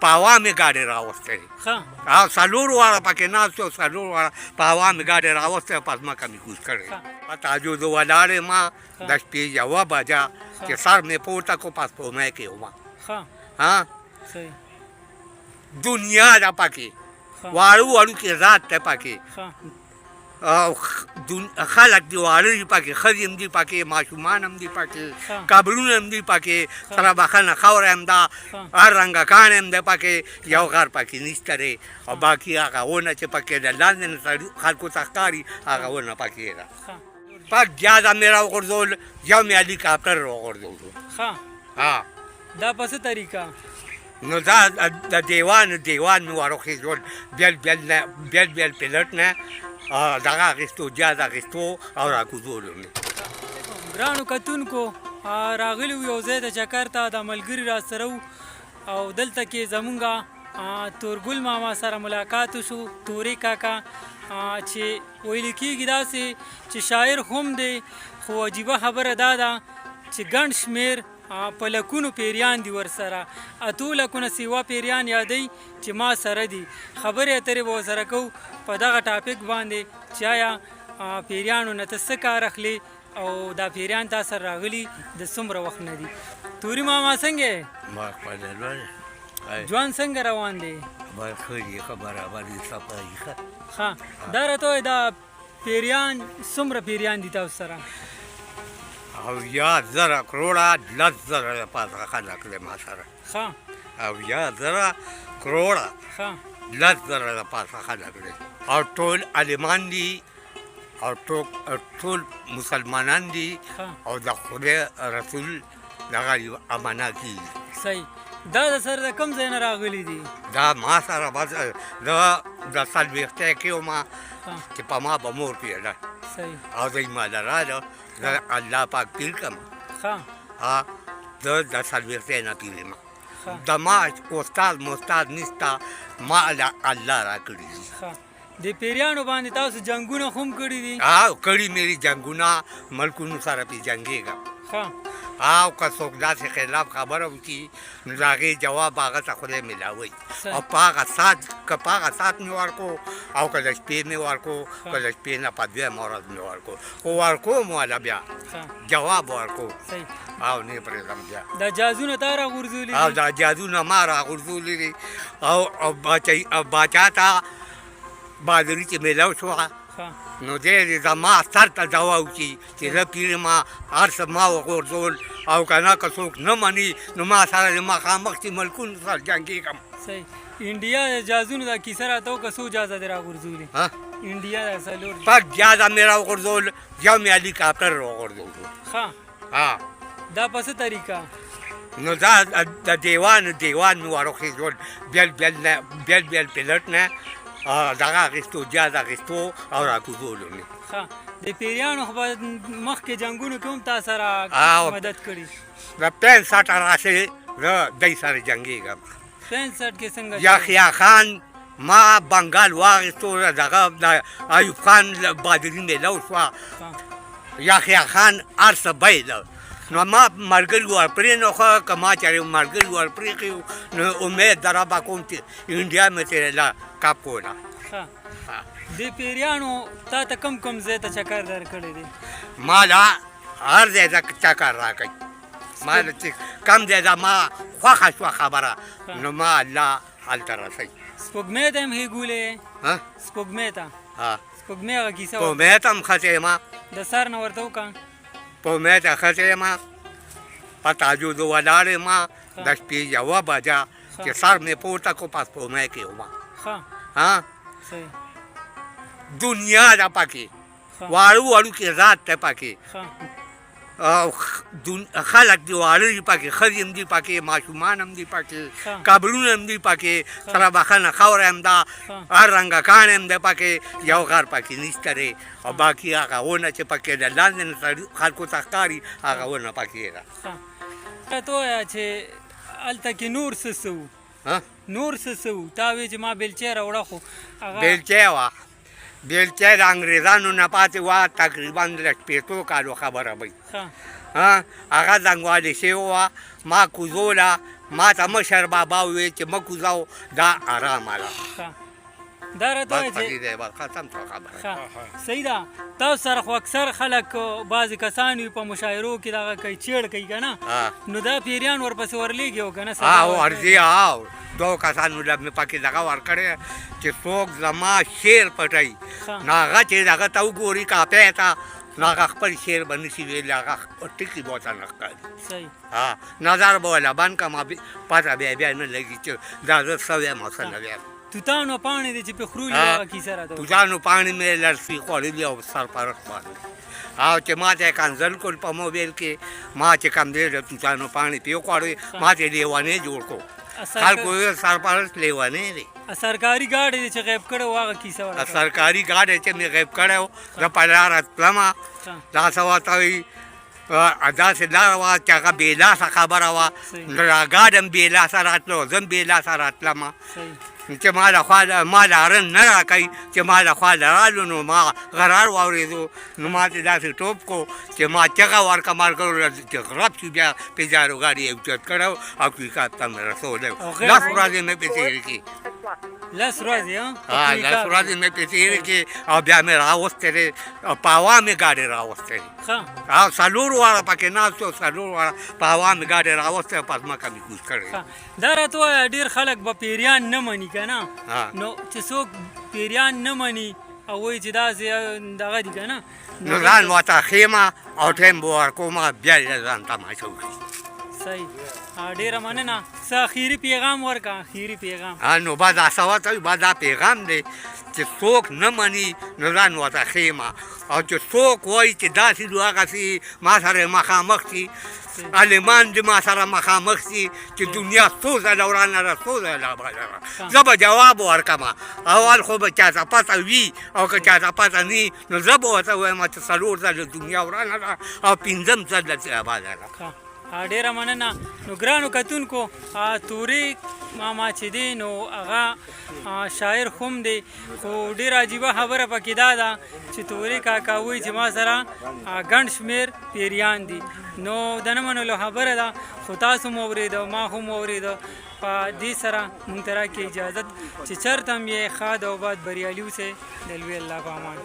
په هوا مې ګاډي راوستی او څلور واړه پکې ناست او څلور واړه په هوا مې ګاډي راوستی او په ځمکه مې کوز کړی په تعجب زه ولاړ یم د شپې 1 بجه چې سر مې پورته کړو په سپوږمۍ کې وم دنیا ده پکې واړو واړو کې ذات دی پکې او خلک دي واړه دي پکې ښځې هم دي پکې ماشومان هم دي پکې قبرونه هم دي پکې سره بخښنه خاوره هم ده هر رنګه کاڼی هم دی پکې یو غر پکې نشته دی او باقي هغه ونه چې پکې د لاندې نه خلکو ته ښکاري هغه ونه پکې ده پاک جاده مې راوغورځول یو مې هلیکاپټر راوغورځولو دا په څه طریقه نو دا د دیوان مې واروخېږول بیل پلټ نه دغه اخیستو جاز اخیستو او راکوزولو مې ګرانو کتونکو راغلي وو یو ځای د چکر ته د ملګري راسره وو او دلته کې زمونږ تورګل ماما سره ملاقات وشو تورې کاکا چې ویل کېږي داسې چې شاعر هم دی خو عجیبه خبره دا ده چې ګڼ شمېر په لکونو پیریان دي ورسره اتو لکونه سیوا پیریان یادوي چې ما سره دي خبرې اترې به ورسره کوو په دغه ټاپک باندې چې آیا پیریانو نه ته څه کار اخلي او دا پیریان تا سره راغلي د څومره وخت نه دي توري ماما څنګه ژوند څنګه روان دی ښه دا راته وایه دا پیریان څومره پیریان دي تاسو سره او 10,000 کروڑه 10,000 د پاسه خلک دی ما سره او 10,000 کروڑه 10,000 د پاسه خلک دی او ټول عالمان دي او ټول مسلمانان دي او د خدای رسول دغه امانه کېږي صحیح دا د سره د کوم ځای نه راغلي دي دا ما سره بس د 40 کې وم چې په ما به مور پیدا او دوی ما لراله د الله پاک پیر کړم د 40 نه پیر یم د ما استاد مستاد نشته ما الله را کړي د پیریانو باندې تاسو جنګونه هم کړي دي کړي مې جنګونه ملکونو سره پې جنګېږم او که څوک داسې خلاف خبره وکړي نو د هغې جواب هغه ته خدای میلاوي او په هغه ساعت که په هغه ساعت مې ورکړو او که د شپې مې ورکړو که د شپې نه په 2 ورځ مې ورکړو خو ورکوم والا بیا جواب ورکړو او نه پرېږدم بیا دا جازونه تا راغورځولي او دا جازونه ما راغورځولي دي او باچا ته بادري چې میلاو شوه نو دی زما سر ته دوا وکړي چې زه پیر ما هر څه ما وغورځول او که نه که څوک نه مني نو ما سره د مخامخ چې ملکونو سره جنګېږم صحیح انډیا د جازونو دا کیسه راته وکړه څو جازه دې راغورځولي انډیا د څلور پاک جازه مې راوغورځول یو مې هلیکاپټر راوغورځولو دا په څه طریقه نو دا د دیوان مې واروخېږول بیل پلټ نه دغه اخیستو جاز اخیستو او راکوزولو مې د پیریانو خو به مخکې جنګونو کې هم تا سره مدد کړي د 65 راشي زه دی سره جنګېږم 65 کې څنګه یحیی خان ما بنګال واخیستو دغه د ایوب خان بادري میلاو شوه یحیی خان هر څه بیله نو ما ملګري ورپرېنښه که ما چېرې ملګري ورپرېښي نو امید د ربه کوم چې انډیا مې ترې کپ کوله د پیریانو تا ته کوم ځای ته چکر درکړی دی ما لا هر ځای ته چکر راکړي ما چې کم ځای ته ما خوښه شوه خبره نو ما الله هلته رسوي سپوږمۍ ته هم هېګولې سپوږمۍ ته سپوږمۍ هغه کیسه سپوږمۍ ته هم ښځې یم د سر نه ورته وکړه سپوږمۍ ته ښځې یم په تعجب زه ولاړ یم د شپې 1 بجه چې سر مې پورته کړو په سپوږمۍ کې وم دنیا ده پکې واړو کې ذات دی پکې خلک دي واړه دي پکې ښځې هم دي پکې ماشومان هم دي پکې قبرونه هم دي پکې سره بخښنه خاوره هم ده هر رنګه کاڼی هم دی پکې یو غر پکې نشته دی او باقي هغه ونه چې پکې د لاندې نه خلکو ته ښکاري هغه ونه پکې ده ته وایه چې هلته کې نور څه وو نور څه وو تا وایې چې ما بیلچې راوړه خو بیلچې وه بیلچې د انګریزانو نه پاتې وه تقریبا د 15 کالو خبره وي هغه زنګوالې شوې وه ما کوزوله ما ته مشر بابا وویل چې مه کوزاو دا آرامه ده دا راته وایي بس پکې دی بس ختم شوه خبره ښه صحیح ده تاسو سره خو اکثر خلک بعضې کسان وي په مشاعرو کې دغه کوي چیړ کوي که نه نو دا پیریان ورپسې ورلیږي او که نه ورځي او دوه کسانو له مې پکې دغه ورکړی چې څوک زما شعر پټوي نو هغه چې دغه ته وګوري کاپۍ ته نو هغه خپل شعر به نشي ویلی هغه ټکي به ورته نه ښکاري نظر به وله بند کړم پته بیا نه لګي چې دا زه څه ویم او څه نه ویم توتانو پاڼې دي چې پې خرولي هغه کیسه راته توتانو پاڼې مې لړسي خوړلي او سرپرست باندې او چې ما ته یې کنځل کړل په موبایل کې ما چې کوم دی د توتانو پاڼې پې وخوړې ما ته یې لیونی جوړ کړو خلکو ویل سرپرست لیونی دی سرکاري ګاډی دی چې غیب کړی و هغه کیسه ورته سرکاري ګاډی چې مې غیب کړی و زه په لاره تلمه دا څه ورته وایي داسې لاره وه چې هغه بې لاسه خبره وه دا ګاډی هم بې لاسه راتلو زه هم بې لاسه راتلمه چې ما لخوا ما لارن نه راکوي چې ما لخوا لرالو نو ما غرار واورېدو نو ما ته داسې ټوپ کړو چې ما چغه ورکړه ملګرو چې غرب شو بیا پیجارو ګاډي یې اوچت کړی او کویکاپ ته مې رسولی لس ورځې مې پې تېرې کړي لس ورځې لس ورځې مې پې تېرې کړي او بیا مې راوستی دی په هوا مې ګاډي راوستی دی او څلور واړه پکې ناست و څلور واړه په هوا مې ګاډي راوستی په ځمکه مې کوز کړی دا راته وایه ډېر خلک به پیریان نه مني که نه نو چې څوک پیریان نه مني او وایي چې داسې دغه دي که نه نو ځان ورته ښیمه او ټایم به ورکومه بیا یې ځان تماشه وکړي صحیح ډېره مننه څه اخري پیغام ورکړه اخري پیغام نو بعد دا څه ورته وي بعد دا پیغام دی چې څوک نه مني نو ځان ورته ښیمه او چې څوک وایي چې داسې دي هغسې ما سره مخامخ شي عالمان دې ما سره مخامخ شي چې دنیا څو ځله ورانه ده څو ځله بله زه به جواب ورکړم اول خو به چاته پته وي او که چاته پته نه نو زه به ورته وایم چې څلور ځله دنیا ورانه ده او پنځم ځله چې آباده ده ډېره مننه نو ګرانو کتونکو تورې ماما چې دی نو هغه شاعر هم دی خو ډېره عجیبه خبره پکې دا ده چې تورې کاکا وایي چې ما سره ګڼ شمېر پیریان دي نو د نه منلو خبره ده خو تاسو هم اورېده ما هم اورېده په دې سره مونږ ته راکړي اجازت چې چېرته هم یې ښاد او باد بریالي اوسئ د لوی الله په امان